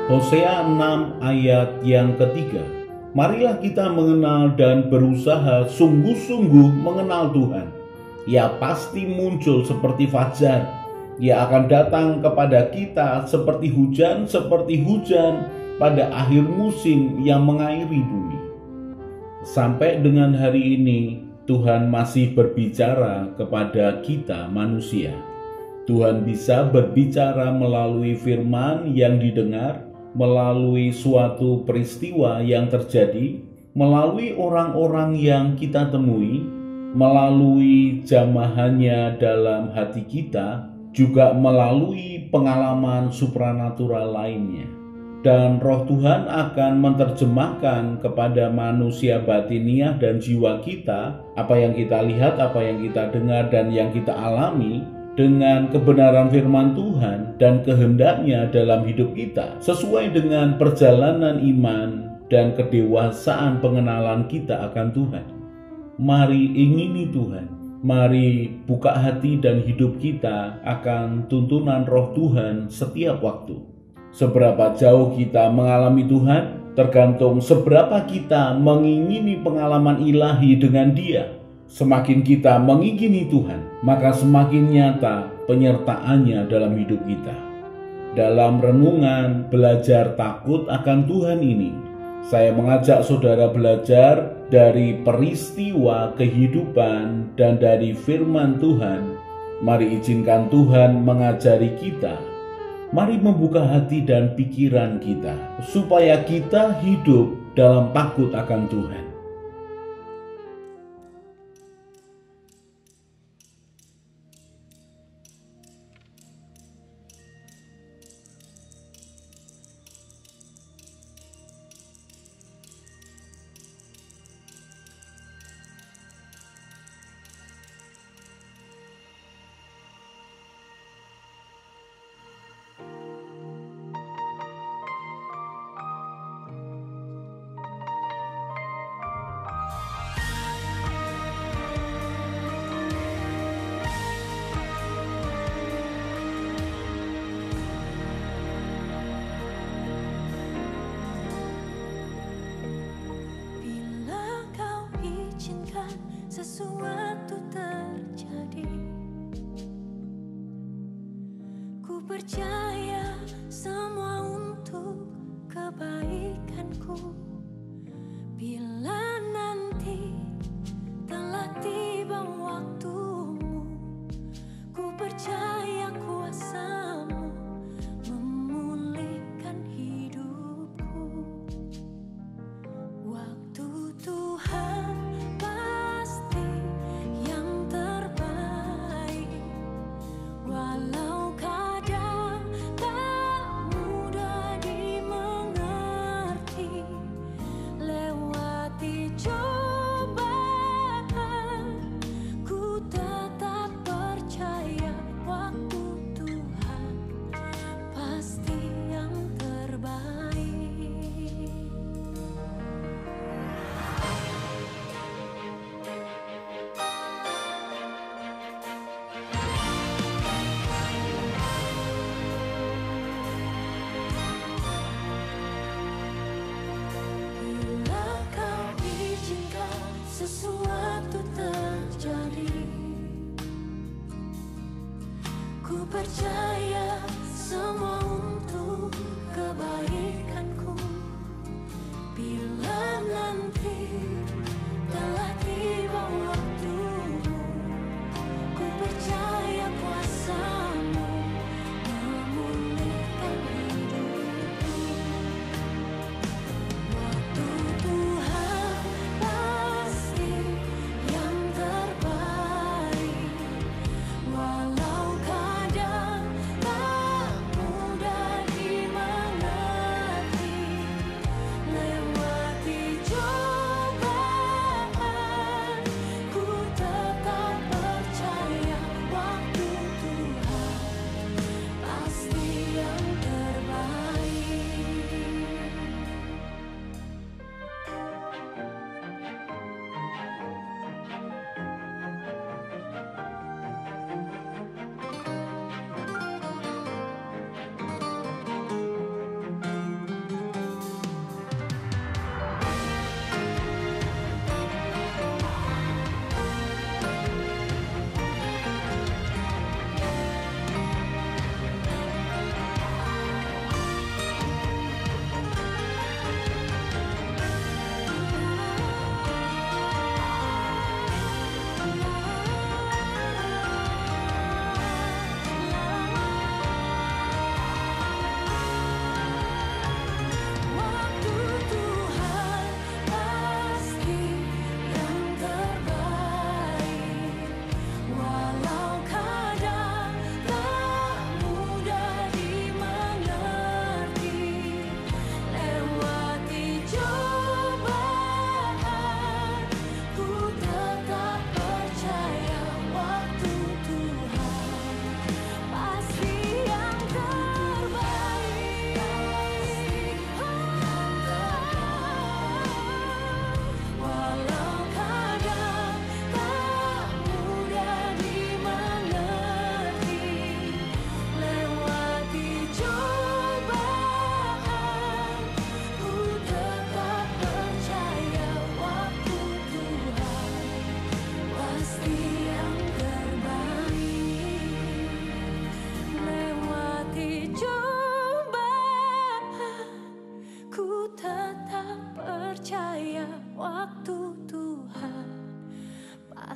Hosea 6 ayat yang ketiga. Marilah kita mengenal dan berusaha sungguh-sungguh mengenal Tuhan. Ia pasti muncul seperti fajar. Ia akan datang kepada kita seperti hujan pada akhir musim yang mengairi bumi. Sampai dengan hari ini, Tuhan masih berbicara kepada kita manusia. Tuhan bisa berbicara melalui firman yang didengar, melalui suatu peristiwa yang terjadi, melalui orang-orang yang kita temui, melalui jamahannya dalam hati kita, juga melalui pengalaman supranatural lainnya. Dan Roh Tuhan akan menerjemahkan kepada manusia batiniah dan jiwa kita apa yang kita lihat, apa yang kita dengar, dan yang kita alami dengan kebenaran firman Tuhan dan kehendaknya dalam hidup kita, sesuai dengan perjalanan iman dan kedewasaan pengenalan kita akan Tuhan. Mari ingini Tuhan, mari buka hati dan hidup kita akan tuntunan Roh Tuhan setiap waktu. Seberapa jauh kita mengalami Tuhan tergantung seberapa kita mengingini pengalaman ilahi dengan Dia. Semakin kita mengingini Tuhan, maka semakin nyata penyertaannya dalam hidup kita. Dalam renungan belajar takut akan Tuhan ini, saya mengajak saudara belajar dari peristiwa kehidupan dan dari firman Tuhan. Mari izinkan Tuhan mengajari kita. Mari membuka hati dan pikiran kita supaya kita hidup dalam takut akan Tuhan. Sesuatu terjadi, ku percaya semua untuk kebaikanku. Bila nanti telah tiba waktumu, ku percaya kuasa-Mu memulihkan hidupku. Waktu Tuhan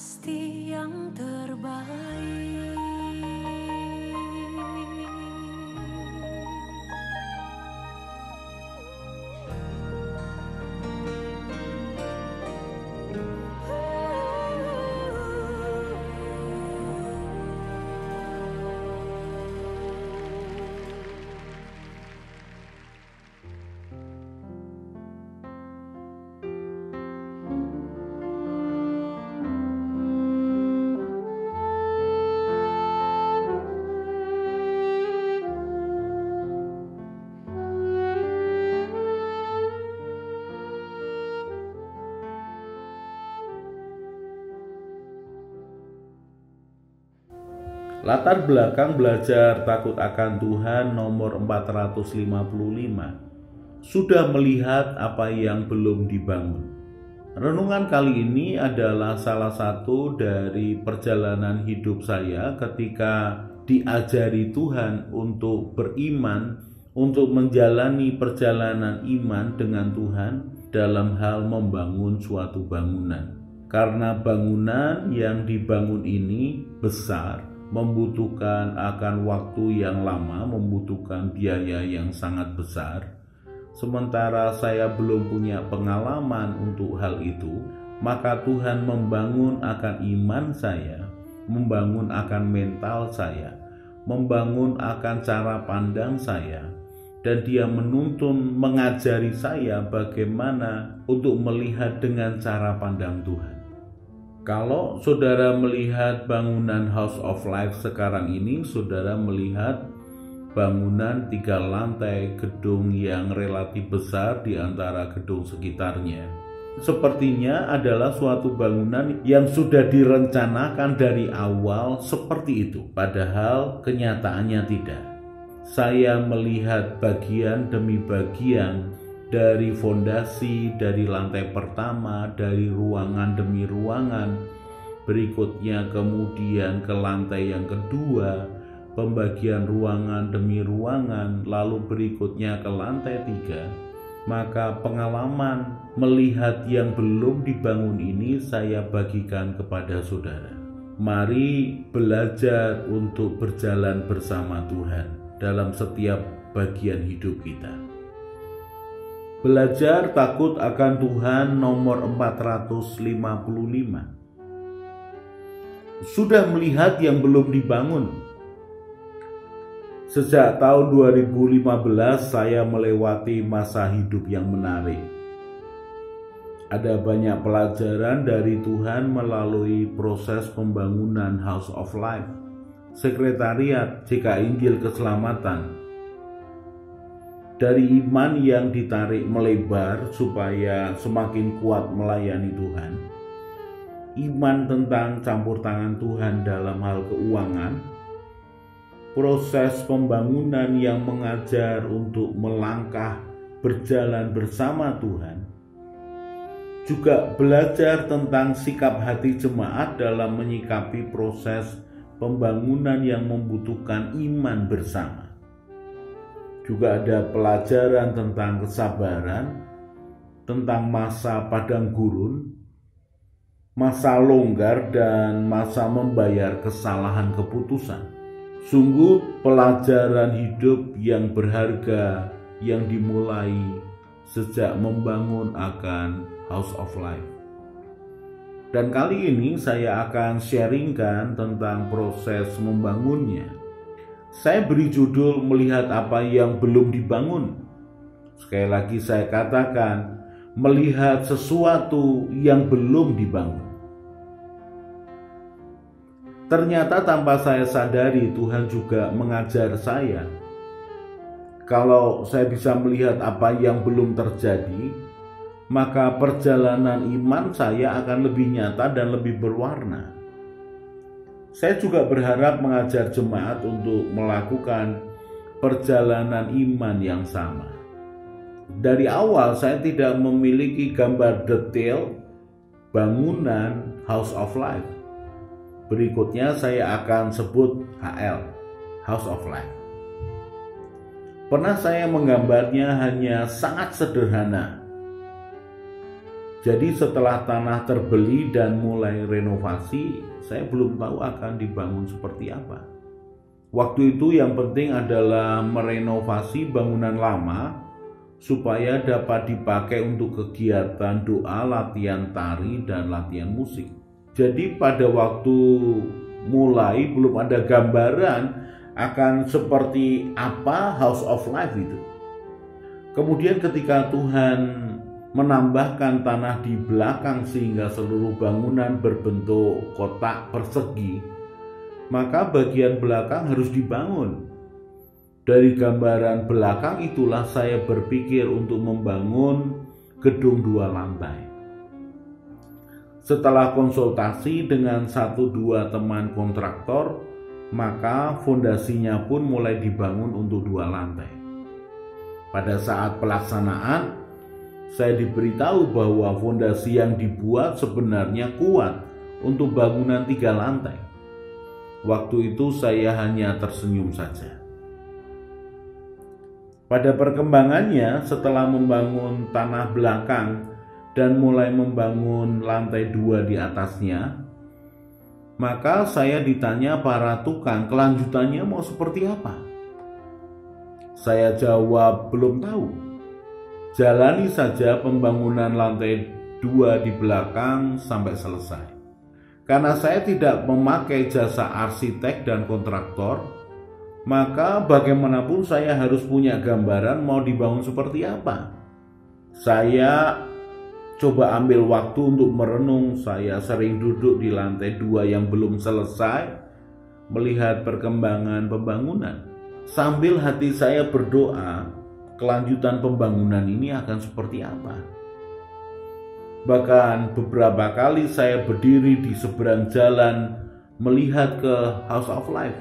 pasti yang terbaik. Latar belakang belajar takut akan Tuhan nomor 455. Sudah melihat apa yang belum dibangun. Renungan kali ini adalah salah satu dari perjalanan hidup saya ketika diajari Tuhan untuk beriman, untuk menjalani perjalanan iman dengan Tuhan dalam hal membangun suatu bangunan. Karena bangunan yang dibangun ini besar, membutuhkan akan waktu yang lama, membutuhkan biaya yang sangat besar. Sementara saya belum punya pengalaman untuk hal itu, maka Tuhan membangun akan iman saya, membangun akan mental saya, membangun akan cara pandang saya, dan Dia menuntun, mengajari saya bagaimana untuk melihat dengan cara pandang Tuhan. Kalau saudara melihat bangunan House of Life sekarang ini, saudara melihat bangunan 3 lantai, gedung yang relatif besar di antara gedung sekitarnya. Sepertinya adalah suatu bangunan yang sudah direncanakan dari awal seperti itu, padahal kenyataannya tidak. Saya melihat bagian demi bagian, dari fondasi, dari lantai pertama, dari ruangan demi ruangan, berikutnya kemudian ke lantai yang kedua, pembagian ruangan demi ruangan, lalu berikutnya ke lantai 3. Maka pengalaman melihat yang belum dibangun ini saya bagikan kepada saudara. Mari belajar untuk berjalan bersama Tuhan dalam setiap bagian hidup kita. Belajar takut akan Tuhan nomor 455. Sudah melihat yang belum dibangun. Sejak tahun 2015 saya melewati masa hidup yang menarik. Ada banyak pelajaran dari Tuhan melalui proses pembangunan House of Life, sekretariat GKI Injil Keselamatan. Dari iman yang ditarik melebar supaya semakin kuat melayani Tuhan. Iman tentang campur tangan Tuhan dalam hal keuangan. Proses pembangunan yang mengajar untuk melangkah berjalan bersama Tuhan. Juga belajar tentang sikap hati jemaat dalam menyikapi proses pembangunan yang membutuhkan iman bersama. Juga ada pelajaran tentang kesabaran, tentang masa padang gurun, masa longgar, dan masa membayar kesalahan keputusan. Sungguh pelajaran hidup yang berharga yang dimulai sejak membangun akan House of Life. Dan kali ini saya akan sharingkan tentang proses membangunnya. Saya beri judul melihat apa yang belum dibangun. Sekali lagi saya katakan, melihat sesuatu yang belum dibangun. Ternyata tanpa saya sadari Tuhan juga mengajar saya. Kalau saya bisa melihat apa yang belum terjadi, maka perjalanan iman saya akan lebih nyata dan lebih berwarna. Saya juga berharap mengajar jemaat untuk melakukan perjalanan iman yang sama. Dari awal saya tidak memiliki gambar detail bangunan House of Life. Berikutnya saya akan sebut HL, House of Life. Pernah saya menggambarnya hanya sangat sederhana. Jadi setelah tanah terbeli dan mulai renovasi, saya belum tahu akan dibangun seperti apa. Waktu itu yang penting adalah merenovasi bangunan lama supaya dapat dipakai untuk kegiatan doa, latihan tari, dan latihan musik. Jadi pada waktu mulai belum ada gambaran akan seperti apa House of Life itu. Kemudian ketika Tuhan menambahkan tanah di belakang sehingga seluruh bangunan berbentuk kotak persegi, maka bagian belakang harus dibangun. Dari gambaran belakang itulah saya berpikir untuk membangun gedung 2 lantai. Setelah konsultasi dengan 1-2 teman kontraktor, maka fondasinya pun mulai dibangun untuk 2 lantai. Pada saat pelaksanaan, saya diberitahu bahwa fondasi yang dibuat sebenarnya kuat untuk bangunan 3 lantai. Waktu itu saya hanya tersenyum saja. Pada perkembangannya, setelah membangun tanah belakang dan mulai membangun lantai 2 di atasnya, maka saya ditanya para tukang kelanjutannya mau seperti apa. Saya jawab belum tahu. Jalani saja pembangunan lantai 2 di belakang sampai selesai. Karena saya tidak memakai jasa arsitek dan kontraktor, maka bagaimanapun saya harus punya gambaran mau dibangun seperti apa. Saya coba ambil waktu untuk merenung. Saya sering duduk di lantai 2 yang belum selesai, melihat perkembangan pembangunan. Sambil hati saya berdoa, kelanjutan pembangunan ini akan seperti apa. Bahkan beberapa kali saya berdiri di seberang jalan melihat ke House of Life,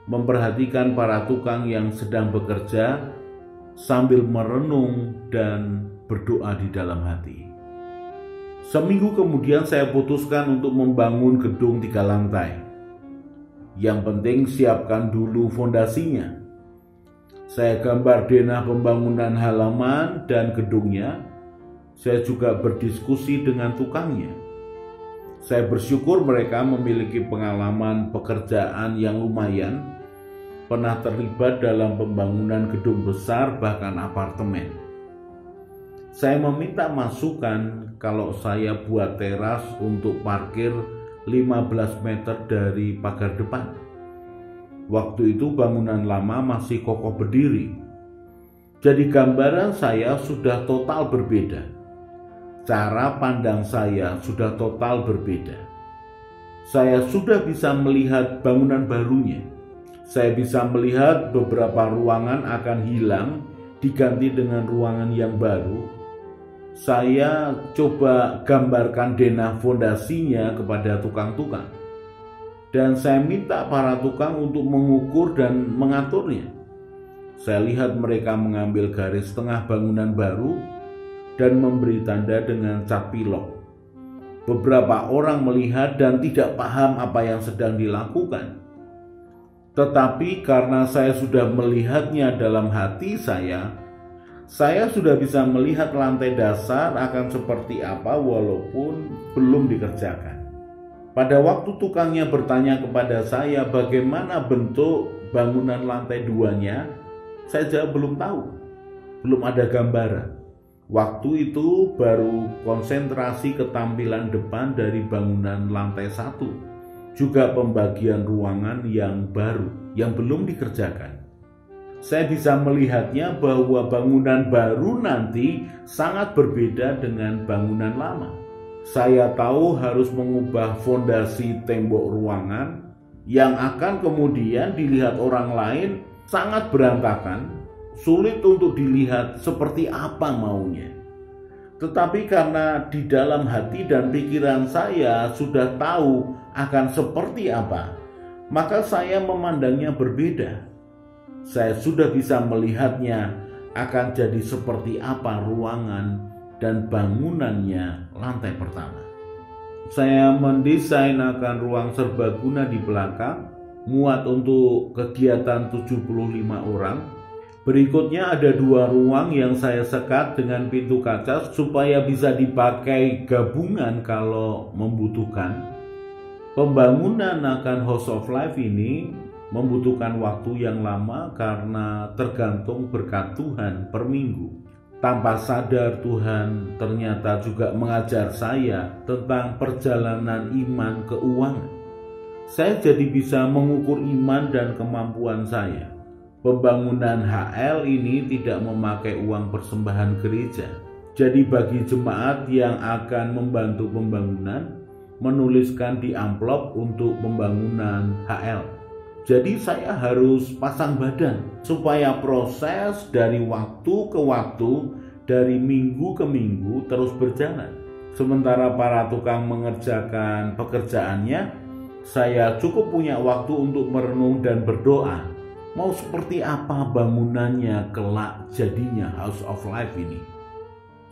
memperhatikan para tukang yang sedang bekerja sambil merenung dan berdoa di dalam hati. Seminggu kemudian saya putuskan untuk membangun gedung 3 lantai. Yang penting siapkan dulu fondasinya. Saya gambar denah pembangunan halaman dan gedungnya. Saya juga berdiskusi dengan tukangnya. Saya bersyukur mereka memiliki pengalaman pekerjaan yang lumayan, pernah terlibat dalam pembangunan gedung besar bahkan apartemen. Saya meminta masukan kalau saya buat teras untuk parkir 15 meter dari pagar depan. Waktu itu bangunan lama masih kokoh berdiri. Jadi gambaran saya sudah total berbeda. Cara pandang saya sudah total berbeda. Saya sudah bisa melihat bangunan barunya. Saya bisa melihat beberapa ruangan akan hilang diganti dengan ruangan yang baru. Saya coba gambarkan denah fondasinya kepada tukang-tukang. Dan saya minta para tukang untuk mengukur dan mengaturnya. Saya lihat mereka mengambil garis tengah bangunan baru dan memberi tanda dengan cat pilok. Beberapa orang melihat dan tidak paham apa yang sedang dilakukan. Tetapi karena saya sudah melihatnya dalam hati saya sudah bisa melihat lantai dasar akan seperti apa walaupun belum dikerjakan. Pada waktu tukangnya bertanya kepada saya bagaimana bentuk bangunan lantai 2-nya, saya jawab belum tahu, belum ada gambaran. Waktu itu baru konsentrasi ketampilan depan dari bangunan lantai 1, juga pembagian ruangan yang baru, yang belum dikerjakan. Saya bisa melihatnya bahwa bangunan baru nanti sangat berbeda dengan bangunan lama. Saya tahu harus mengubah fondasi tembok ruangan yang akan kemudian dilihat orang lain sangat berantakan, sulit untuk dilihat seperti apa maunya. Tetapi karena di dalam hati dan pikiran saya sudah tahu akan seperti apa, maka saya memandangnya berbeda. Saya sudah bisa melihatnya akan jadi seperti apa ruangan dan bangunannya lantai pertama. Saya mendesain akan ruang serbaguna di belakang, muat untuk kegiatan 75 orang, Berikutnya ada 2 ruang yang saya sekat dengan pintu kaca supaya bisa dipakai gabungan kalau membutuhkan. Pembangunan akan House of Life ini membutuhkan waktu yang lama karena tergantung berkat Tuhan per minggu. Tanpa sadar Tuhan ternyata juga mengajar saya tentang perjalanan iman keuangan. Saya jadi bisa mengukur iman dan kemampuan saya. Pembangunan HL ini tidak memakai uang persembahan gereja. Jadi bagi jemaat yang akan membantu pembangunan, menuliskan di amplop untuk pembangunan HL. Jadi saya harus pasang badan supaya proses dari waktu ke waktu, dari minggu ke minggu terus berjalan. Sementara para tukang mengerjakan pekerjaannya, saya cukup punya waktu untuk merenung dan berdoa. Mau seperti apa bangunannya kelak jadinya House of Life ini?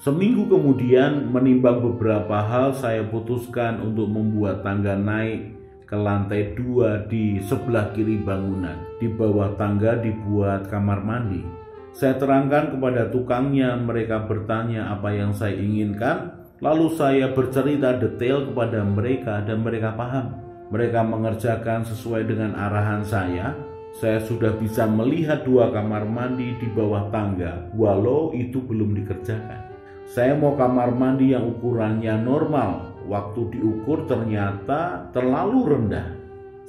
Seminggu kemudian menimbang beberapa hal, saya putuskan untuk membuat tangga naik ke lantai 2 di sebelah kiri bangunan. Di bawah tangga dibuat kamar mandi. Saya terangkan kepada tukangnya, mereka bertanya apa yang saya inginkan. Lalu saya bercerita detail kepada mereka dan mereka paham. Mereka mengerjakan sesuai dengan arahan saya. Saya sudah bisa melihat 2 kamar mandi di bawah tangga, walau itu belum dikerjakan. Saya mau kamar mandi yang ukurannya normal. Waktu diukur ternyata terlalu rendah.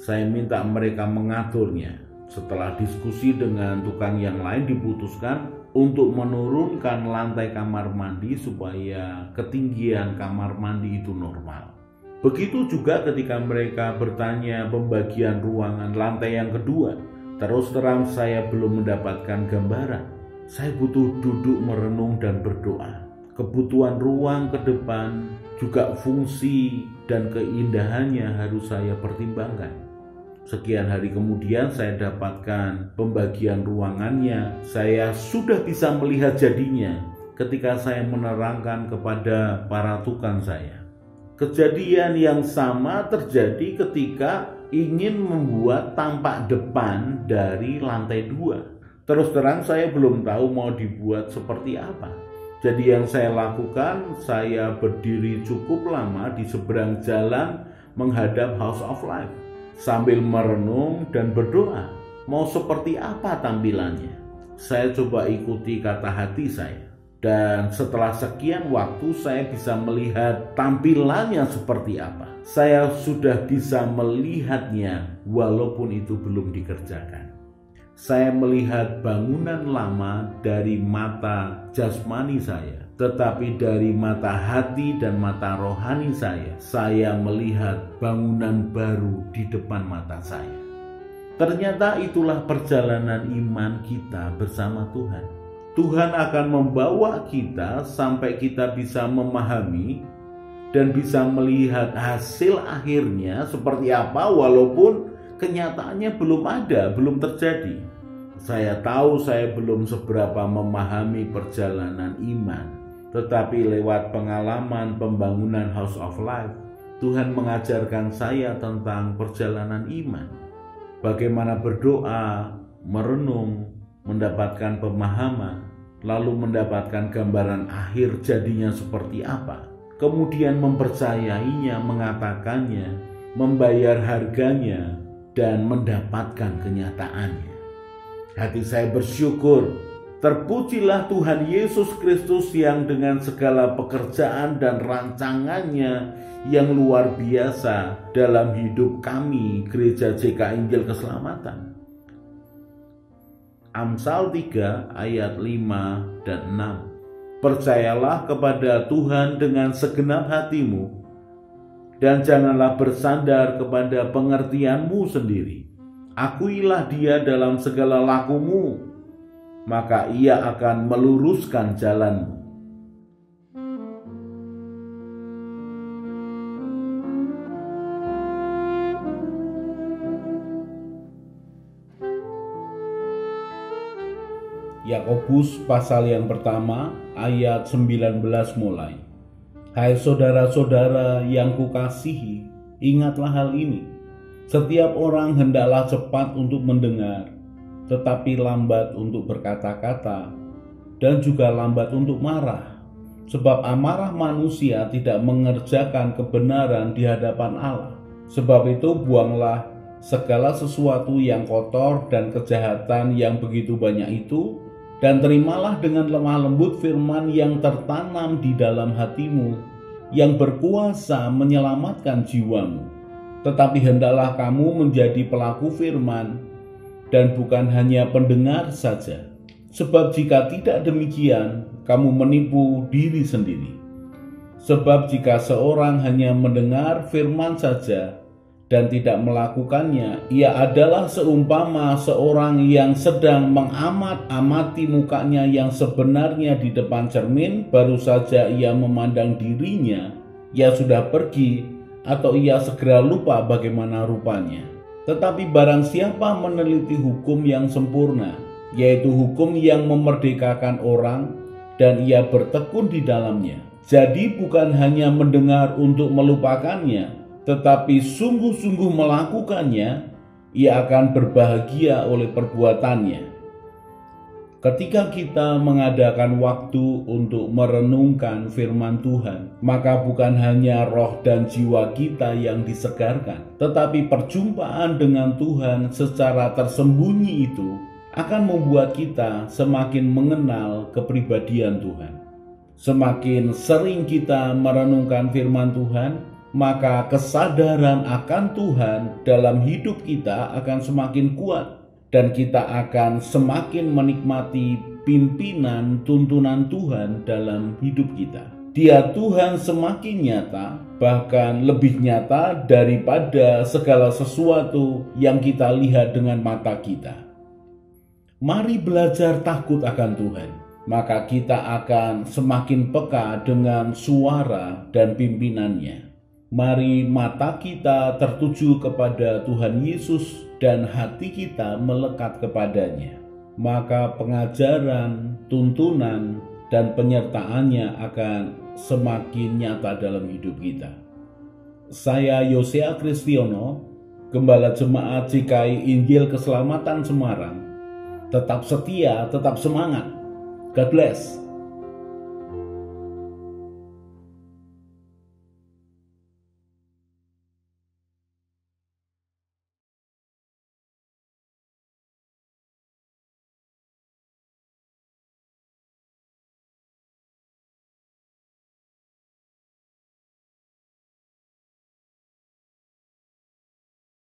Saya minta mereka mengaturnya. Setelah diskusi dengan tukang yang lain, diputuskan untuk menurunkan lantai kamar mandi supaya ketinggian kamar mandi itu normal. Begitu juga ketika mereka bertanya pembagian ruangan lantai yang kedua. Terus terang saya belum mendapatkan gambaran. Saya butuh duduk merenung dan berdoa. Kebutuhan ruang ke depan, juga fungsi dan keindahannya harus saya pertimbangkan. Sekian hari kemudian saya dapatkan pembagian ruangannya. Saya sudah bisa melihat jadinya ketika saya menerangkan kepada para tukang saya. Kejadian yang sama terjadi ketika ingin membuat tampak depan dari lantai 2. Terus terang saya belum tahu mau dibuat seperti apa. Jadi yang saya lakukan, saya berdiri cukup lama di seberang jalan menghadap House of Life sambil merenung dan berdoa. Mau seperti apa tampilannya? Saya coba ikuti kata hati saya. Dan setelah sekian waktu saya bisa melihat tampilannya seperti apa. Saya sudah bisa melihatnya walaupun itu belum dikerjakan. Saya melihat bangunan lama dari mata jasmani saya, tetapi dari mata hati dan mata rohani saya melihat bangunan baru di depan mata saya. Ternyata itulah perjalanan iman kita bersama Tuhan. Tuhan akan membawa kita sampai kita bisa memahami dan bisa melihat hasil akhirnya seperti apa, walaupun kenyataannya belum ada, belum terjadi. Saya tahu saya belum seberapa memahami perjalanan iman, tetapi lewat pengalaman pembangunan House of Life, Tuhan mengajarkan saya tentang perjalanan iman. Bagaimana berdoa, merenung, mendapatkan pemahaman, lalu mendapatkan gambaran akhir jadinya seperti apa. Kemudian mempercayainya, mengatakannya, membayar harganya, dan mendapatkan kenyataannya. Hati saya bersyukur. Terpujilah Tuhan Yesus Kristus yang dengan segala pekerjaan dan rancangannya yang luar biasa dalam hidup kami, Gereja JK Injil Keselamatan. Amsal 3 ayat 5 dan 6. Percayalah kepada Tuhan dengan segenap hatimu dan janganlah bersandar kepada pengertianmu sendiri. Akuilah Dia dalam segala lakumu, maka Ia akan meluruskan jalanmu. Yakobus pasal yang pertama ayat 19 mulai. Hai saudara-saudara yang kukasihi, ingatlah hal ini. Setiap orang hendaklah cepat untuk mendengar, tetapi lambat untuk berkata-kata, dan juga lambat untuk marah. Sebab amarah manusia tidak mengerjakan kebenaran di hadapan Allah. Sebab itu buanglah segala sesuatu yang kotor dan kejahatan yang begitu banyak itu, dan terimalah dengan lemah lembut firman yang tertanam di dalam hatimu, yang berkuasa menyelamatkan jiwamu. Tetapi hendaklah kamu menjadi pelaku firman, dan bukan hanya pendengar saja. Sebab jika tidak demikian, kamu menipu diri sendiri. Sebab jika seorang hanya mendengar firman saja dan tidak melakukannya, ia adalah seumpama seorang yang sedang mengamat-amati mukanya yang sebenarnya di depan cermin, baru saja ia memandang dirinya, ia sudah pergi, atau ia segera lupa bagaimana rupanya. Tetapi barang siapa meneliti hukum yang sempurna, yaitu hukum yang memerdekakan orang, dan ia bertekun di dalamnya. Jadi bukan hanya mendengar untuk melupakannya, tetapi sungguh-sungguh melakukannya, ia akan berbahagia oleh perbuatannya. Ketika kita mengadakan waktu untuk merenungkan firman Tuhan, maka bukan hanya roh dan jiwa kita yang disegarkan, tetapi perjumpaan dengan Tuhan secara tersembunyi itu akan membuat kita semakin mengenal kepribadian Tuhan. Semakin sering kita merenungkan firman Tuhan, maka kesadaran akan Tuhan dalam hidup kita akan semakin kuat, dan kita akan semakin menikmati pimpinan tuntunan Tuhan dalam hidup kita. Dia Tuhan semakin nyata, bahkan lebih nyata daripada segala sesuatu yang kita lihat dengan mata kita. Mari belajar takut akan Tuhan, maka kita akan semakin peka dengan suara dan pimpinannya. Mari mata kita tertuju kepada Tuhan Yesus dan hati kita melekat kepadanya. Maka pengajaran, tuntunan, dan penyertaannya akan semakin nyata dalam hidup kita. Saya Yosea Kristiono, Gembala Jemaat GKI Injil Keselamatan Semarang. Tetap setia, tetap semangat. God bless.